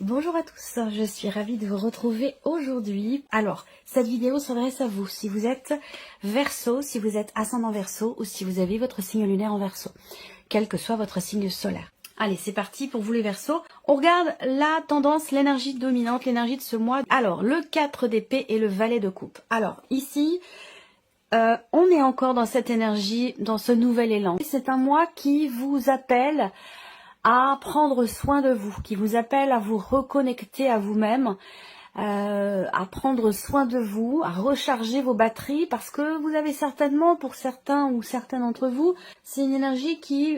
Bonjour à tous, je suis ravie de vous retrouver aujourd'hui. Alors, cette vidéo s'adresse à vous, si vous êtes Verseau, si vous êtes ascendant Verseau ou si vous avez votre signe lunaire en Verseau, quel que soit votre signe solaire. Allez, c'est parti pour vous les Verseaux. On regarde la tendance, l'énergie dominante, l'énergie de ce mois. Alors, le 4 d'épée et le valet de coupe. Alors, ici, on est encore dans cette énergie, dans ce nouvel élan. C'est un mois qui vous appelle à prendre soin de vous, qui vous appelle à vous reconnecter à vous-même, à prendre soin de vous, à recharger vos batteries, parce que vous avez certainement, pour certains ou certaines d'entre vous, c'est une énergie qui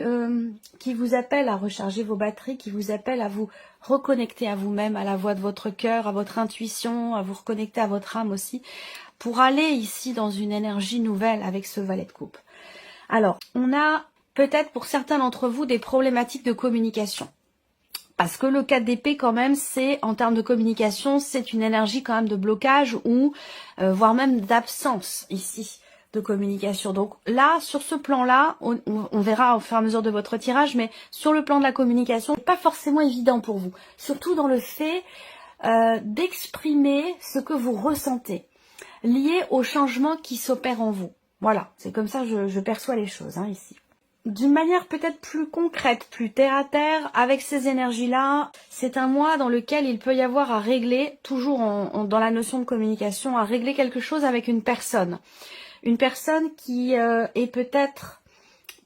vous appelle à recharger vos batteries, qui vous appelle à vous reconnecter à vous-même, à la voix de votre cœur, à votre intuition, à vous reconnecter à votre âme aussi, pour aller ici dans une énergie nouvelle avec ce valet de coupe. Alors, on a peut-être pour certains d'entre vous des problématiques de communication. Parce que le 4 d'épée quand même, c'est en termes de communication, c'est une énergie quand même de blocage ou voire même d'absence ici de communication. Donc là, sur ce plan-là, on verra au fur et à mesure de votre tirage, mais sur le plan de la communication, c'est pas forcément évident pour vous. Surtout dans le fait d'exprimer ce que vous ressentez, lié au changement qui s'opère en vous. Voilà, c'est comme ça que je perçois les choses ici. D'une manière peut-être plus concrète, plus terre à terre, avec ces énergies-là, c'est un mois dans lequel il peut y avoir à régler, toujours dans la notion de communication, à régler quelque chose avec une personne. Une personne qui est peut-être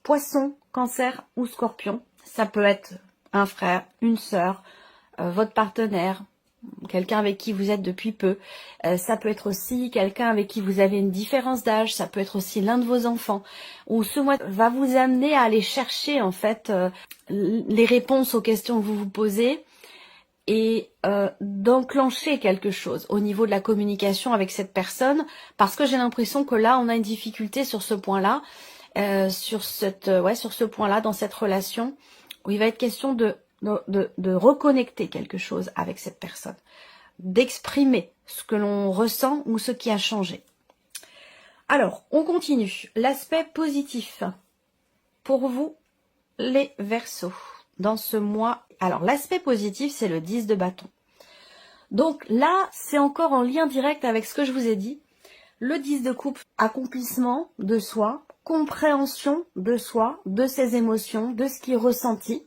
poisson, cancer ou scorpion. Ça peut être un frère, une sœur, votre partenaire, quelqu'un avec qui vous êtes depuis peu. Ça peut être aussi quelqu'un avec qui vous avez une différence d'âge. Ça peut être aussi l'un de vos enfants. Ou ce mois va vous amener à aller chercher en fait les réponses aux questions que vous vous posez et d'enclencher quelque chose au niveau de la communication avec cette personne. Parce que j'ai l'impression que là, on a une difficulté sur ce point-là, sur ce point-là, dans cette relation, où il va être question de reconnecter quelque chose avec cette personne, d'exprimer ce que l'on ressent ou ce qui a changé. Alors, on continue. L'aspect positif pour vous, les Verseaux, dans ce mois. Alors, l'aspect positif, c'est le 10 de bâton. Donc là, c'est encore en lien direct avec ce que je vous ai dit. Le 10 de coupe, accomplissement de soi, compréhension de soi, de ses émotions, de ce qui est ressenti.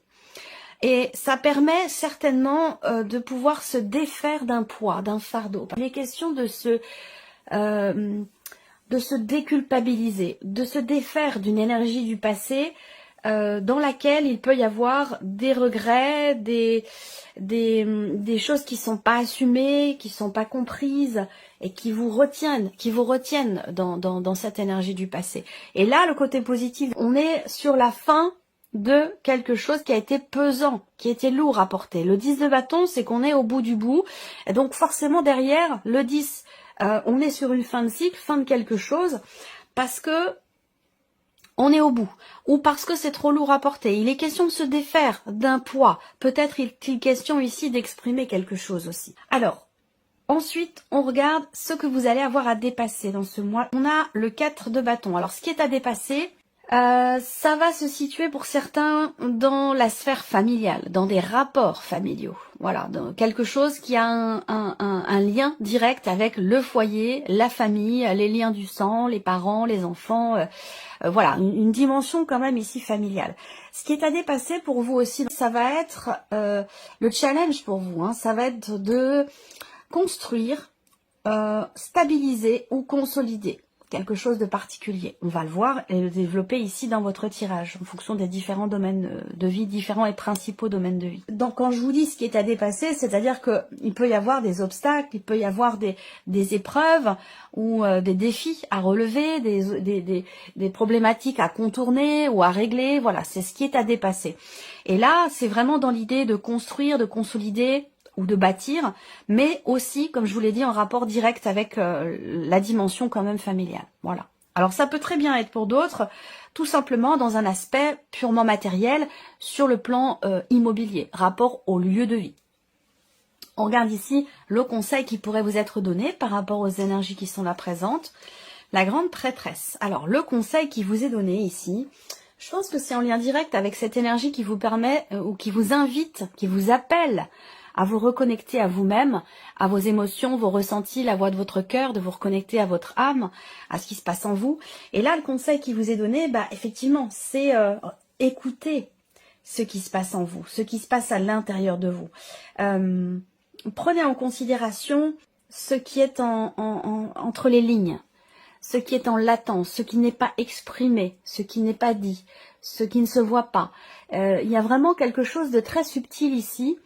Et ça permet certainement de pouvoir se défaire d'un poids, d'un fardeau. Il est question de se déculpabiliser, de se défaire d'une énergie du passé dans laquelle il peut y avoir des regrets, des choses qui sont pas assumées, qui sont pas comprises et qui vous retiennent dans cette énergie du passé. Et là, le côté positif, on est sur la fin de quelque chose qui a été pesant, qui a été lourd à porter. Le 10 de bâton, c'est qu'on est au bout du bout. Et donc forcément derrière, le 10, on est sur une fin de cycle, fin de quelque chose, parce que on est au bout, ou parce que c'est trop lourd à porter. Il est question de se défaire d'un poids. Peut-être est-il question ici d'exprimer quelque chose aussi. Alors, ensuite, on regarde ce que vous allez avoir à dépasser dans ce mois. On a le 4 de bâton. Alors, ce qui est à dépasser, ça va se situer pour certains dans la sphère familiale, dans des rapports familiaux. Voilà, dans quelque chose qui a un lien direct avec le foyer, la famille, les liens du sang, les parents, les enfants. Voilà, une dimension quand même ici familiale. Ce qui est à dépasser pour vous aussi, ça va être le challenge pour vous. Ça va être de construire, stabiliser ou consolider quelque chose de particulier. On va le voir et le développer ici dans votre tirage, en fonction des différents domaines de vie, différents et principaux domaines de vie. Donc quand je vous dis ce qui est à dépasser, c'est-à-dire qu'il peut y avoir des obstacles, il peut y avoir des épreuves ou des défis à relever, des problématiques à contourner ou à régler. Voilà, c'est ce qui est à dépasser. Et là, c'est vraiment dans l'idée de construire, de consolider, ou de bâtir, mais aussi, comme je vous l'ai dit, en rapport direct avec la dimension quand même familiale. Voilà. Alors ça peut très bien être pour d'autres, tout simplement dans un aspect purement matériel, sur le plan immobilier, rapport au lieu de vie. On regarde ici le conseil qui pourrait vous être donné par rapport aux énergies qui sont là présentes. La grande prêtresse. Alors le conseil qui vous est donné ici, je pense que c'est en lien direct avec cette énergie qui vous permet, ou qui vous invite, qui vous appelle à vous reconnecter à vous-même, à vos émotions, vos ressentis, la voix de votre cœur, de vous reconnecter à votre âme, à ce qui se passe en vous. Et là, le conseil qui vous est donné, effectivement, c'est écouter ce qui se passe en vous, ce qui se passe à l'intérieur de vous. Prenez en considération ce qui est entre les lignes, ce qui est en latence, ce qui n'est pas exprimé, ce qui n'est pas dit, ce qui ne se voit pas. Il y a vraiment quelque chose de très subtil ici,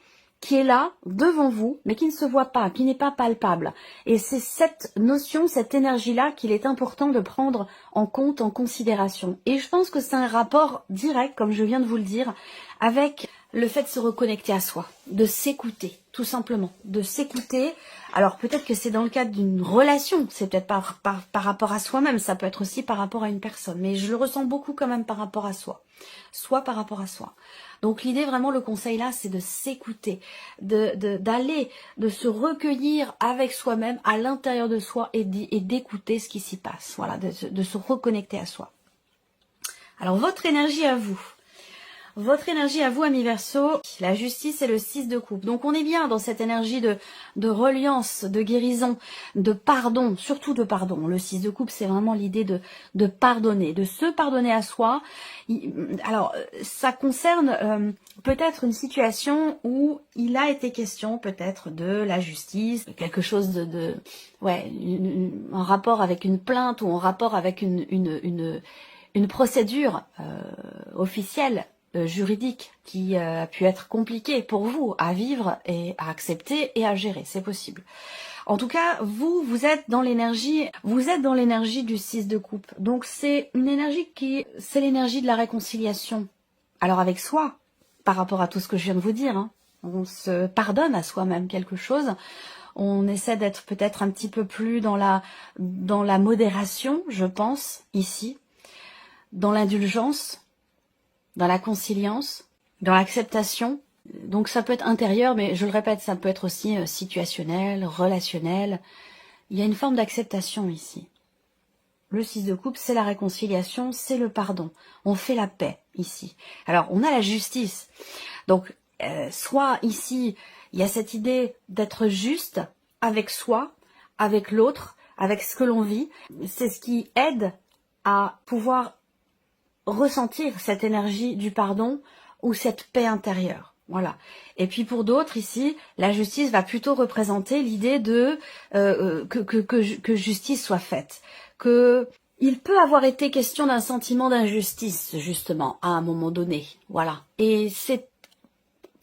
qui est là, devant vous, mais qui ne se voit pas, qui n'est pas palpable. Et c'est cette notion, cette énergie-là qu'il est important de prendre en compte, en considération. Et je pense que c'est un rapport direct, comme je viens de vous le dire, avec le fait de se reconnecter à soi, de s'écouter, tout simplement, de s'écouter. Alors peut-être que c'est dans le cadre d'une relation, c'est peut-être par rapport à soi-même, ça peut être aussi par rapport à une personne, mais je le ressens beaucoup quand même par rapport à soi, soit par rapport à soi. Donc l'idée vraiment, le conseil là, c'est de s'écouter, d'aller, de se recueillir avec soi-même, à l'intérieur de soi et d'écouter ce qui s'y passe, voilà, de se reconnecter à soi. Alors votre énergie à vous. Votre énergie à vous, amis Verseau, la justice et le 6 de coupe. Donc on est bien dans cette énergie de reliance, de guérison, de pardon, surtout de pardon. Le 6 de coupe, c'est vraiment l'idée de pardonner, de se pardonner à soi. Alors, ça concerne peut-être une situation où il a été question peut-être de la justice, quelque chose en rapport avec une plainte ou en rapport avec une procédure officielle, juridique, qui a pu être compliquée pour vous à vivre et à accepter et à gérer, c'est possible. En tout cas, vous êtes dans l'énergie, du 6 de coupe. Donc c'est une énergie c'est l'énergie de la réconciliation. Alors avec soi, par rapport à tout ce que je viens de vous dire, hein, on se pardonne à soi-même quelque chose. On essaie d'être peut-être un petit peu plus dans la modération, je pense, ici, dans l'indulgence, dans la conciliance, dans l'acceptation. Donc ça peut être intérieur, mais je le répète, ça peut être aussi situationnel, relationnel. Il y a une forme d'acceptation ici. Le 6 de coupe, c'est la réconciliation, c'est le pardon. On fait la paix ici. Alors, on a la justice. Donc, soit ici, il y a cette idée d'être juste avec soi, avec l'autre, avec ce que l'on vit. C'est ce qui aide à pouvoir ressentir cette énergie du pardon ou cette paix intérieure. Voilà. Et puis pour d'autres ici, la justice va plutôt représenter l'idée de que justice soit faite. Que il peut avoir été question d'un sentiment d'injustice, justement, à un moment donné. Voilà. Et c'est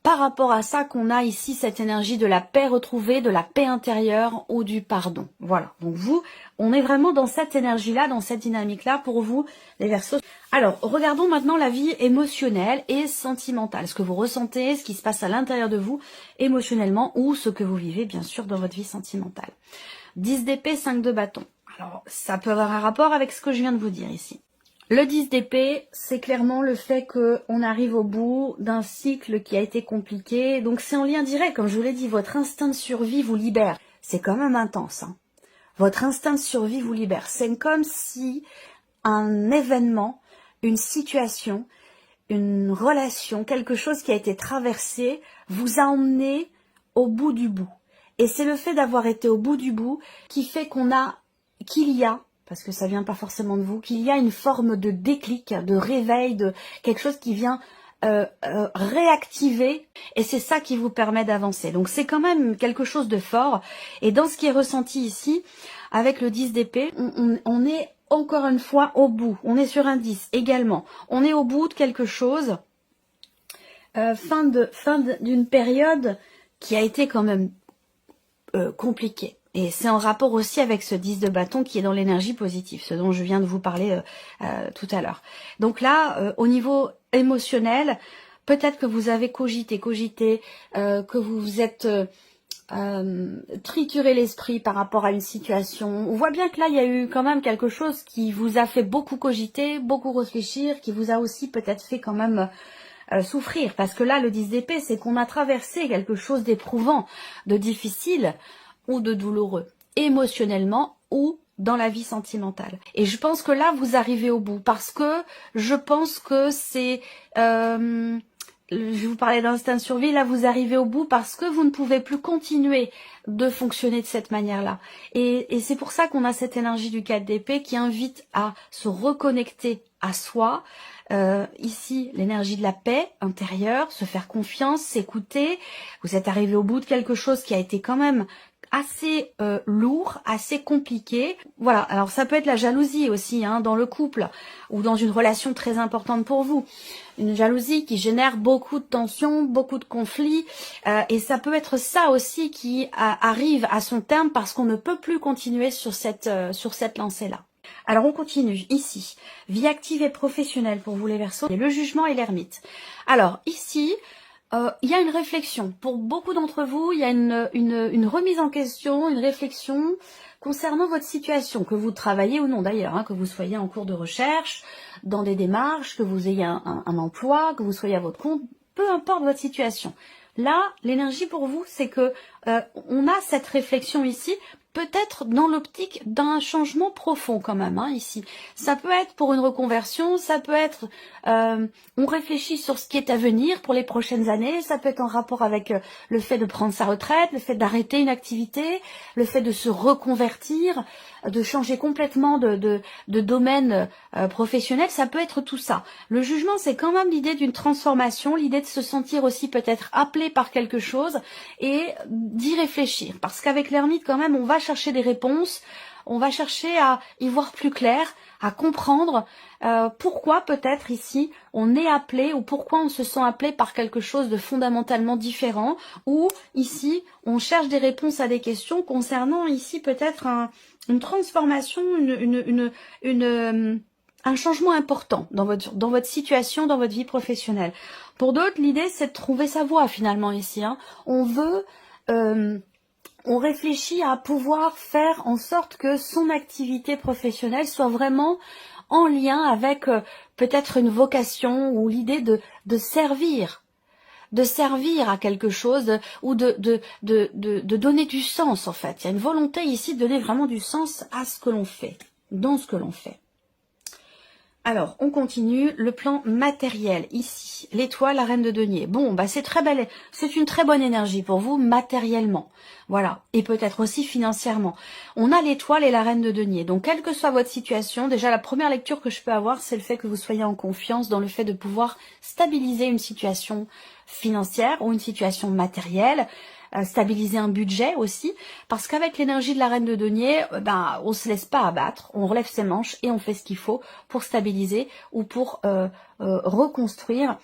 par rapport à ça qu'on a ici cette énergie de la paix retrouvée, de la paix intérieure ou du pardon. Voilà. Donc vous, on est vraiment dans cette énergie-là, dans cette dynamique-là pour vous, les Verseaux. Alors, regardons maintenant la vie émotionnelle et sentimentale. Ce que vous ressentez, ce qui se passe à l'intérieur de vous, émotionnellement, ou ce que vous vivez, bien sûr, dans votre vie sentimentale. 10 d'épée, 5 de bâton. Alors, ça peut avoir un rapport avec ce que je viens de vous dire ici. Le 10 d'épée, c'est clairement le fait qu'on arrive au bout d'un cycle qui a été compliqué. Donc c'est en lien direct, comme je vous l'ai dit, votre instinct de survie vous libère. C'est quand même intense, hein. Votre instinct de survie vous libère. C'est comme si un événement, une situation, une relation, quelque chose qui a été traversé, vous a emmené au bout du bout. Et c'est le fait d'avoir été au bout du bout qui fait qu'il y a, parce que ça vient pas forcément de vous, qu'il y a une forme de déclic, de réveil, de quelque chose qui vient réactiver, et c'est ça qui vous permet d'avancer. Donc c'est quand même quelque chose de fort, et dans ce qui est ressenti ici, avec le 10 d'épée, on est encore une fois au bout, on est sur un 10 également, on est au bout de quelque chose, fin d'une période qui a été quand même compliquée. Et c'est en rapport aussi avec ce 10 de bâton qui est dans l'énergie positive, ce dont je viens de vous parler tout à l'heure. Donc là, au niveau émotionnel, peut-être que vous avez cogité, que vous vous êtes trituré l'esprit par rapport à une situation. On voit bien que là, il y a eu quand même quelque chose qui vous a fait beaucoup cogiter, beaucoup réfléchir, qui vous a aussi peut-être fait quand même souffrir. Parce que là, le 10 d'épée, c'est qu'on a traversé quelque chose d'éprouvant, de difficile, ou de douloureux, émotionnellement ou dans la vie sentimentale. Et je pense que là, vous arrivez au bout, parce que je pense que c'est je vous parlais d'instinct de survie, là vous arrivez au bout parce que vous ne pouvez plus continuer de fonctionner de cette manière-là. Et c'est pour ça qu'on a cette énergie du 4 d'épée qui invite à se reconnecter à soi. Ici, l'énergie de la paix intérieure, se faire confiance, s'écouter. Vous êtes arrivé au bout de quelque chose qui a été quand même assez lourd, assez compliqué. Voilà, alors ça peut être la jalousie aussi hein, dans le couple ou dans une relation très importante pour vous. Une jalousie qui génère beaucoup de tensions, beaucoup de conflits et ça peut être ça aussi qui arrive à son terme parce qu'on ne peut plus continuer sur cette lancée-là. Alors on continue ici, vie active et professionnelle pour vous les Verseaux, et le jugement et l'ermite. Alors ici, il y a une réflexion. Pour beaucoup d'entre vous, il y a une remise en question, une réflexion concernant votre situation, que vous travaillez ou non d'ailleurs, hein, que vous soyez en cours de recherche, dans des démarches, que vous ayez un emploi, que vous soyez à votre compte, peu importe votre situation. Là, l'énergie pour vous, c'est que on a cette réflexion ici, peut-être dans l'optique d'un changement profond quand même, hein, ici. Ça peut être pour une reconversion, ça peut être, on réfléchit sur ce qui est à venir pour les prochaines années, ça peut être en rapport avec le fait de prendre sa retraite, le fait d'arrêter une activité, le fait de se reconvertir, de changer complètement de domaine professionnel, ça peut être tout ça. Le jugement, c'est quand même l'idée d'une transformation, l'idée de se sentir aussi peut-être appelé par quelque chose et d'y réfléchir. Parce qu'avec l'ermite, quand même, on va chercher des réponses, on va chercher à y voir plus clair, à comprendre pourquoi peut-être ici on est appelé ou pourquoi on se sent appelé par quelque chose de fondamentalement différent, ou ici on cherche des réponses à des questions concernant ici peut-être une transformation, un changement important dans votre situation, dans votre vie professionnelle. Pour d'autres, l'idée c'est de trouver sa voie finalement ici. Hein. On veut... on réfléchit à pouvoir faire en sorte que son activité professionnelle soit vraiment en lien avec peut-être une vocation ou l'idée de servir à quelque chose ou de donner du sens en fait. Il y a une volonté ici de donner vraiment du sens à ce que l'on fait, dans ce que l'on fait. Alors, on continue, le plan matériel, ici, l'étoile, la reine de denier. Bon, bah c'est une très bonne énergie pour vous, matériellement. Voilà, et peut-être aussi financièrement. On a l'étoile et la reine de denier. Donc, quelle que soit votre situation, déjà la première lecture que je peux avoir, c'est le fait que vous soyez en confiance dans le fait de pouvoir stabiliser une situation financière ou une situation matérielle, stabiliser un budget aussi, parce qu'avec l'énergie de la reine de denier, on se laisse pas abattre, on relève ses manches et on fait ce qu'il faut pour stabiliser ou pour reconstruire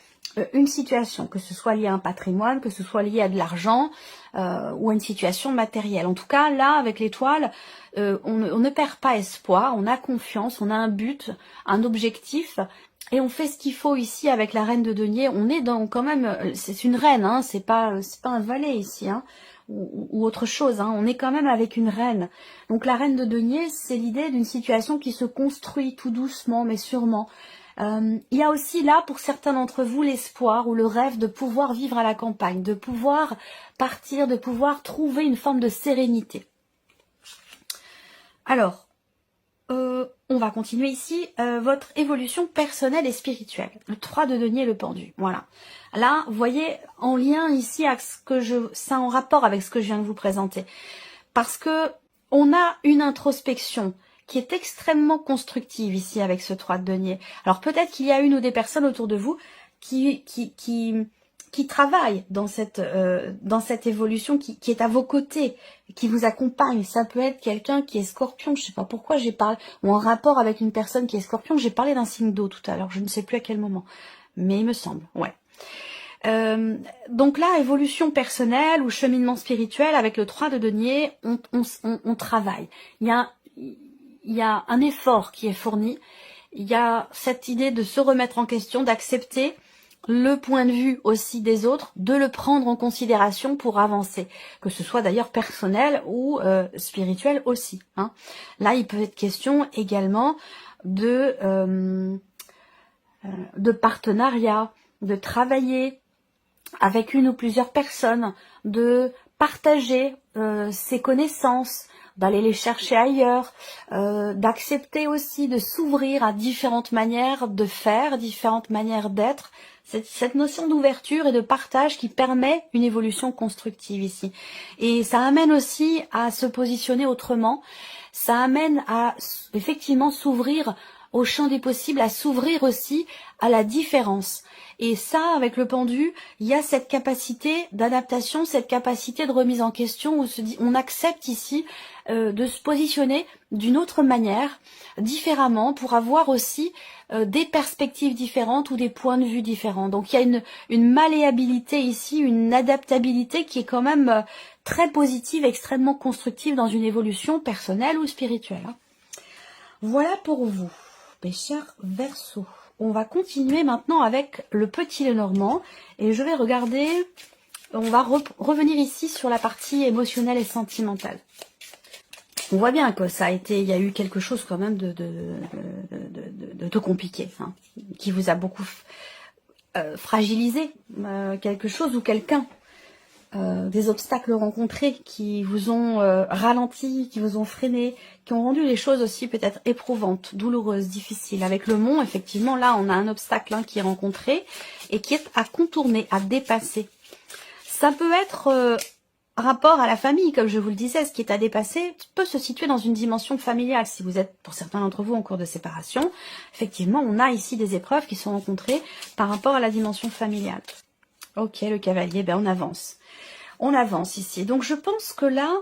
une situation, que ce soit lié à un patrimoine, que ce soit lié à de l'argent ou à une situation matérielle. En tout cas, là, avec l'étoile, on ne perd pas espoir, on a confiance, on a un but, un objectif. Et on fait ce qu'il faut ici avec la reine de denier. On est dans quand même, c'est une reine, hein, c'est pas un valet ici, hein, ou autre chose. Hein, on est quand même avec une reine. Donc la reine de denier, c'est l'idée d'une situation qui se construit tout doucement, mais sûrement. Il y a aussi là, pour certains d'entre vous, l'espoir ou le rêve de pouvoir vivre à la campagne, de pouvoir partir, de pouvoir trouver une forme de sérénité. Alors, on va continuer ici, votre évolution personnelle et spirituelle. Le 3 de denier, le pendu. Voilà. Là, vous voyez, en lien ici avec ça en rapport avec ce que je viens de vous présenter. Parce que on a une introspection qui est extrêmement constructive ici avec ce 3 de denier. Alors peut-être qu'il y a une ou des personnes autour de vous qui travaille dans cette évolution, qui est à vos côtés, qui vous accompagne. Ça peut être quelqu'un qui est scorpion, je sais pas pourquoi j'ai parlé, ou en rapport avec une personne qui est scorpion. J'ai parlé d'un signe d'eau tout à l'heure, je ne sais plus à quel moment, mais il me semble, ouais. Donc là, évolution personnelle ou cheminement spirituel, avec le 3 de denier, on travaille. Il y a un effort qui est fourni, il y a cette idée de se remettre en question, d'accepter le point de vue aussi des autres, de le prendre en considération pour avancer, que ce soit d'ailleurs personnel ou spirituel aussi. Hein. Là, il peut être question également de partenariat, de travailler avec une ou plusieurs personnes, de partager ses connaissances, d'aller les chercher ailleurs, d'accepter aussi de s'ouvrir à différentes manières de faire, différentes manières d'être. Cette notion d'ouverture et de partage qui permet une évolution constructive ici. Et ça amène aussi à se positionner autrement. Ça amène à effectivement s'ouvrir au champ des possibles, à s'ouvrir aussi à la différence. Et ça, avec le pendu, il y a cette capacité d'adaptation, cette capacité de remise en question où on accepte ici de se positionner d'une autre manière, différemment, pour avoir aussi des perspectives différentes ou des points de vue différents. Donc il y a une malléabilité ici, une adaptabilité qui est quand même très positive, extrêmement constructive dans une évolution personnelle ou spirituelle. Voilà pour vous, mes chers Verseaux. On va continuer maintenant avec le petit Lenormand et je vais regarder, on va revenir ici sur la partie émotionnelle et sentimentale. On voit bien que ça a été, il y a eu quelque chose quand même de compliqué, hein, qui vous a beaucoup fragilisé, quelque chose ou quelqu'un. Des obstacles rencontrés qui vous ont ralenti, qui vous ont freiné, qui ont rendu les choses aussi peut-être éprouvantes, douloureuses, difficiles. Avec le mont, effectivement, là, on a un obstacle qui est rencontré et qui est à contourner, à dépasser. Ça peut être rapport à la famille, comme je vous le disais, ce qui est à dépasser peut se situer dans une dimension familiale. Si vous êtes, pour certains d'entre vous, en cours de séparation, effectivement, on a ici des épreuves qui sont rencontrées par rapport à la dimension familiale. Ok, le cavalier, ben on avance. On avance ici. Donc je pense que là,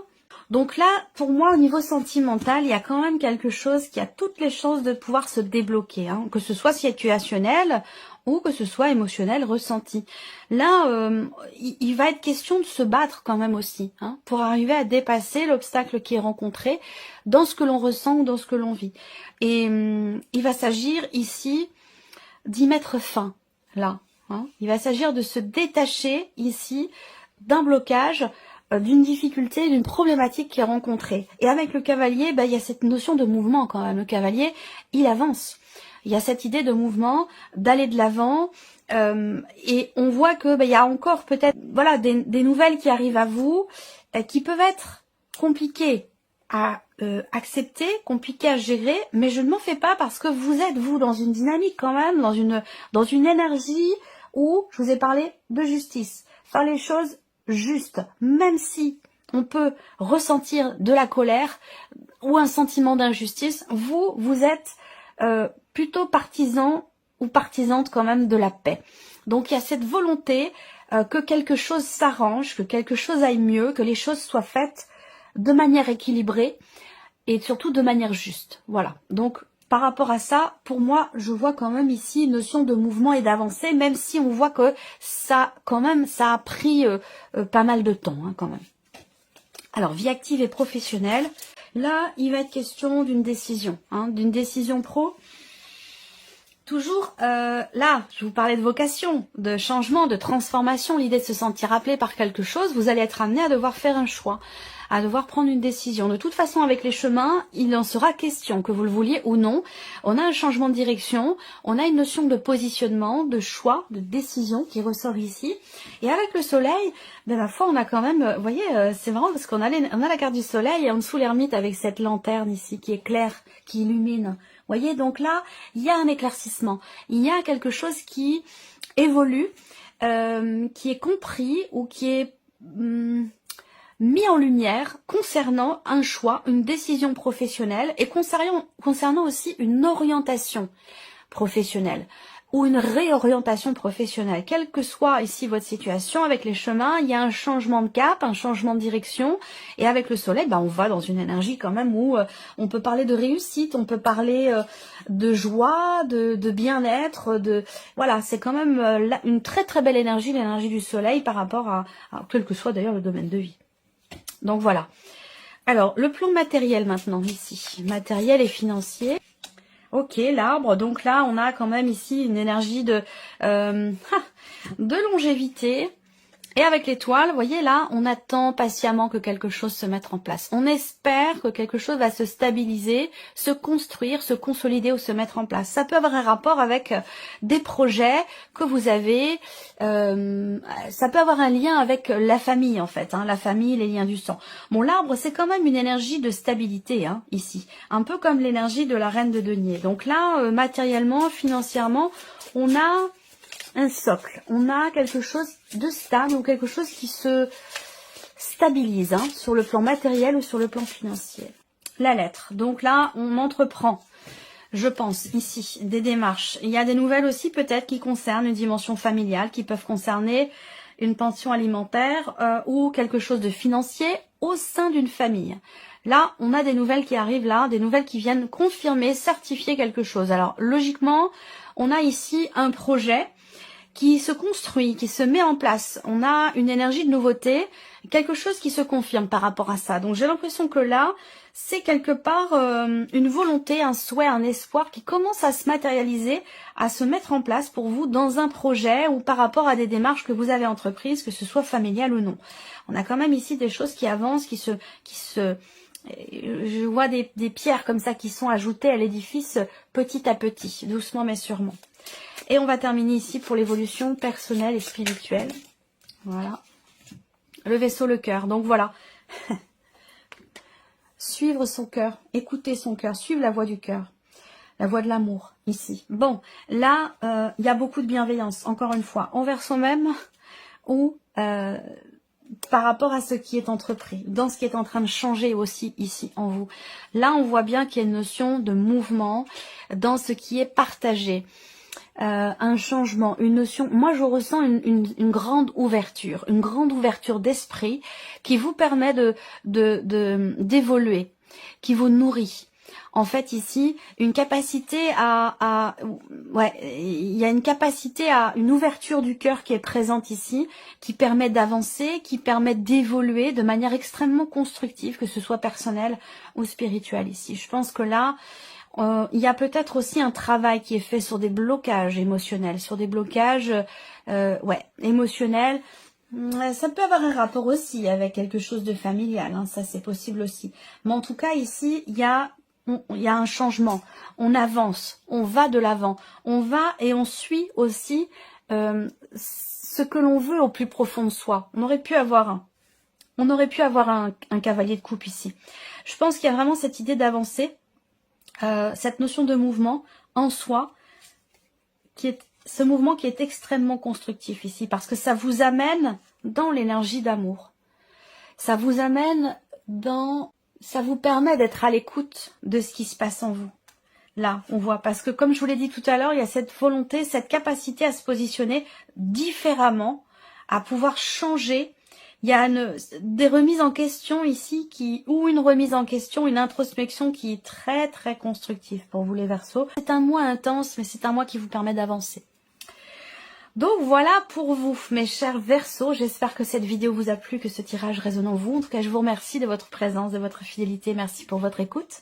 pour moi, au niveau sentimental, il y a quand même quelque chose qui a toutes les chances de pouvoir se débloquer, hein, que ce soit situationnel ou que ce soit émotionnel, ressenti. Là, il va être question de se battre quand même aussi, hein, pour arriver à dépasser l'obstacle qui est rencontré dans ce que l'on ressent ou dans ce que l'on vit. Et il va s'agir ici d'y mettre fin, là. Hein. Il va s'agir de se détacher ici d'un blocage, d'une difficulté, d'une problématique qui est rencontrée. Et avec le cavalier, il y a cette notion de mouvement quand même. Le cavalier, il avance. Il y a cette idée de mouvement, d'aller de l'avant. Et on voit que il y a encore peut-être des nouvelles qui arrivent à vous, qui peuvent être compliquées à accepter, compliquées à gérer, mais je ne m'en fais pas parce que vous êtes, vous, dans une dynamique quand même, dans une énergie où je vous ai parlé de justice. Faire les choses justes, même si on peut ressentir de la colère ou un sentiment d'injustice, vous êtes plutôt partisan ou partisante quand même de la paix. Donc il y a cette volonté que quelque chose s'arrange, que quelque chose aille mieux, que les choses soient faites de manière équilibrée et surtout de manière juste. Voilà. Donc par rapport à ça, pour moi, je vois quand même ici une notion de mouvement et d'avancée, même si on voit que ça a pris pas mal de temps, hein, quand même. Alors, vie active et professionnelle. Là, il va être question d'une décision, hein, d'une décision pro. Toujours, là, je vous parlais de vocation, de changement, de transformation, l'idée de se sentir appelé par quelque chose. Vous allez être amené à devoir faire un choix, à devoir prendre une décision. De toute façon, avec les chemins, il en sera question, que vous le vouliez ou non. On a un changement de direction, on a une notion de positionnement, de choix, de décision qui ressort ici. Et avec le soleil, la foi, on a quand même, vous voyez, c'est marrant parce qu'on a la carte du soleil et en dessous l'ermite avec cette lanterne ici qui est claire, qui illumine. Vous voyez, donc là, il y a un éclaircissement. Il y a quelque chose qui évolue, qui est compris ou qui est mis en lumière concernant un choix, une décision professionnelle et concernant aussi une orientation professionnelle ou une réorientation professionnelle. Quelle que soit ici votre situation, avec les chemins, il y a un changement de cap, un changement de direction. Et avec le soleil, on va dans une énergie quand même où on peut parler de réussite, on peut parler de joie, de bien-être, voilà, c'est quand même une très très belle énergie, l'énergie du soleil par rapport à quel que soit d'ailleurs le domaine de vie. Donc voilà. Alors, le plan matériel maintenant ici, matériel et financier. Ok, l'arbre, donc là on a quand même ici une énergie de longévité. Et avec l'étoile, vous voyez là, on attend patiemment que quelque chose se mette en place. On espère que quelque chose va se stabiliser, se construire, se consolider ou se mettre en place. Ça peut avoir un rapport avec des projets que vous avez. Ça peut avoir un lien avec la famille en fait, hein, la famille, les liens du sang. Bon, l'arbre, c'est quand même une énergie de stabilité, hein, ici. Un peu comme l'énergie de la reine de denier. Donc là, matériellement, financièrement, on a un socle. On a quelque chose de stable ou quelque chose qui se stabilise hein, sur le plan matériel ou sur le plan financier. La lettre. Donc là, on entreprend, je pense, ici, des démarches. Il y a des nouvelles aussi peut-être qui concernent une dimension familiale, qui peuvent concerner une pension alimentaire ou quelque chose de financier au sein d'une famille. Là, on a des nouvelles qui arrivent là, des nouvelles qui viennent confirmer, certifier quelque chose. Alors, logiquement, on a ici un projet qui se construit, qui se met en place. On a une énergie de nouveauté, quelque chose qui se confirme par rapport à ça. Donc j'ai l'impression que là, c'est quelque part une volonté, un souhait, un espoir qui commence à se matérialiser, à se mettre en place pour vous dans un projet ou par rapport à des démarches que vous avez entreprises, que ce soit familial ou non. On a quand même ici des choses qui avancent, je vois des pierres comme ça qui sont ajoutées à l'édifice petit à petit, doucement mais sûrement. Et on va terminer ici pour l'évolution personnelle et spirituelle. Voilà. Le vaisseau, le cœur. Donc voilà. Suivre son cœur, écouter son cœur, suivre la voie du cœur. La voie de l'amour, ici. Bon, là, il y a beaucoup de bienveillance, encore une fois, envers soi-même ou par rapport à ce qui est entrepris, dans ce qui est en train de changer aussi ici en vous. Là, on voit bien qu'il y a une notion de mouvement dans ce qui est partagé. Un changement, une notion, moi je ressens une grande ouverture d'esprit qui vous permet d'évoluer, qui vous nourrit. En fait ici, une capacité il y a une capacité une ouverture du cœur qui est présente ici, qui permet d'avancer, qui permet d'évoluer de manière extrêmement constructive, que ce soit personnelle ou spirituelle ici. Je pense que là, il y a peut-être aussi un travail qui est fait sur des blocages émotionnels, sur des blocages émotionnels. Ça peut avoir un rapport aussi avec quelque chose de familial, hein, ça c'est possible aussi. Mais en tout cas ici, il y a un changement, on avance, on va de l'avant, on va et on suit aussi ce que l'on veut au plus profond de soi. On aurait pu avoir un cavalier de coupe ici. Je pense qu'il y a vraiment cette idée d'avancer. Cette notion de mouvement en soi, ce mouvement qui est extrêmement constructif ici, parce que ça vous amène dans l'énergie d'amour. Ça vous permet d'être à l'écoute de ce qui se passe en vous. Là, on voit, parce que comme je vous l'ai dit tout à l'heure, il y a cette volonté, cette capacité à se positionner différemment, à pouvoir changer. Il y a des remises en question ici, une remise en question, une introspection qui est très très constructive pour vous les Verseaux. C'est un mois intense, mais c'est un mois qui vous permet d'avancer. Donc voilà pour vous, mes chers Verseaux. J'espère que cette vidéo vous a plu, que ce tirage résonne en vous. En tout cas, je vous remercie de votre présence, de votre fidélité. Merci pour votre écoute.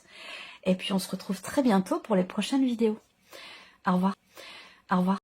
Et puis on se retrouve très bientôt pour les prochaines vidéos. Au revoir. Au revoir.